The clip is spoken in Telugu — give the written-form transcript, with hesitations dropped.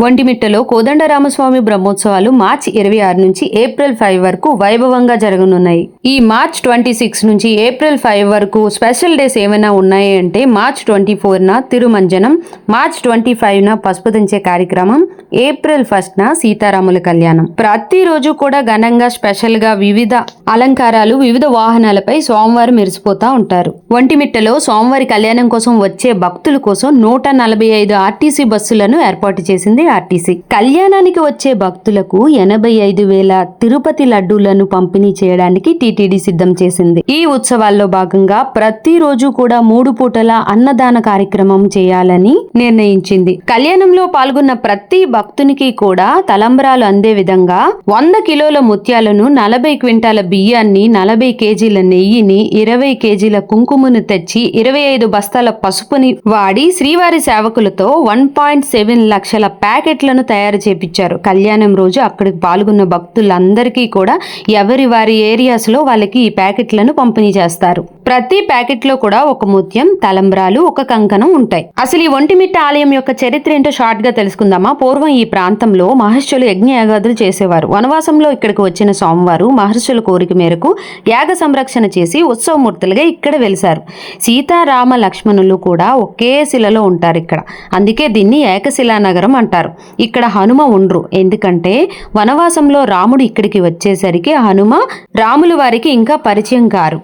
ఒంటిమిట్టలో కోదండరామస్వామి బ్రహ్మోత్సవాలు మార్చి 26 నుంచి ఏప్రిల్ 5 వరకు వైభవంగా జరగనున్నాయి. ఈ మార్చ్ 26 నుంచి ఏప్రిల్ 5 వరకు స్పెషల్ డేస్ ఏమైనా ఉన్నాయి అంటే మార్చ్ 24న తిరుమంజనం, మార్చ్ 25న పసుపు దంచే కార్యక్రమం, ఏప్రిల్ 1న సీతారాముల కళ్యాణం. ప్రతిరోజు కూడా ఘనంగా స్పెషల్ గా వివిధ అలంకారాలు, వివిధ వాహనాలపై స్వామివారు మెరిసిపోతా ఉంటారు. ఒంటిమిట్టలో స్వామివారి కళ్యాణం కోసం వచ్చే భక్తుల కోసం 145 ఆర్టీసీ బస్సులను ఏర్పాటు చేసింది ఆర్టీసీ. కళ్యాణానికి వచ్చే భక్తులకు 85,000 తిరుపతి లడ్డూలను పంపిణీ చేయడానికి టీటీడీ సిద్ధం చేసింది. ఈ ఉత్సవాల్లో భాగంగా ప్రతిరోజు కూడా 3 పూటల అన్నదాన కార్యక్రమం చేయాలని నిర్ణయించింది. కళ్యాణంలో పాల్గొన్న ప్రతి భక్తునికి కూడా తలంబ్రాలు అందే విధంగా 100 కిలోల ముత్యాలను, 40 క్వింటాల బియ్యాన్ని, 40 కేజీల నెయ్యిని, 20 కేజీల కుంకుమను తెచ్చి 25 బస్తాల పసుపుని వాడి శ్రీవారి సేవకులతో 1.7 లక్షల ప్యాకెట్లను తయారు చేపించారు. కళ్యాణం రోజు అక్కడికి పాల్గొన్న భక్తులందరికీ కూడా ఎవరి వారి ఏరియాస్ లో వాళ్ళకి ఈ ప్యాకెట్లను పంపిణీ చేస్తారు. ప్రతి ప్యాకెట్ లో కూడా ఒక ముత్యం, తలంబ్రాలు, ఒక కంకణం ఉంటాయి. అసలు ఈ ఒంటిమిట్ట ఆలయం యొక్క చరిత్ర ఏంటో షార్ట్ గా తెలుసుకుందామా. పూర్వం ఈ ప్రాంతంలో మహర్షులు యజ్ఞయాగాదులు చేసేవారు. వనవాసంలో ఇక్కడికి వచ్చిన స్వామివారు మహర్షుల కోరిక మేరకు యాగ సంరక్షణ చేసి ఉత్సవమూర్తులుగా ఇక్కడ వెలిశారు. సీతారామ లక్ష్మణులు కూడా ఒకే శిలలో ఉంటారు ఇక్కడ. అందుకే దీన్ని ఏకశిలా నగరం అంటారు. ఇక్కడ హనుమ ఉండ్రు. ఎందుకంటే వనవాసంలో రాముడు ఇక్కడికి వచ్చేసరికి హనుమ రాముల వారికి ఇంకా పరిచయం కారు.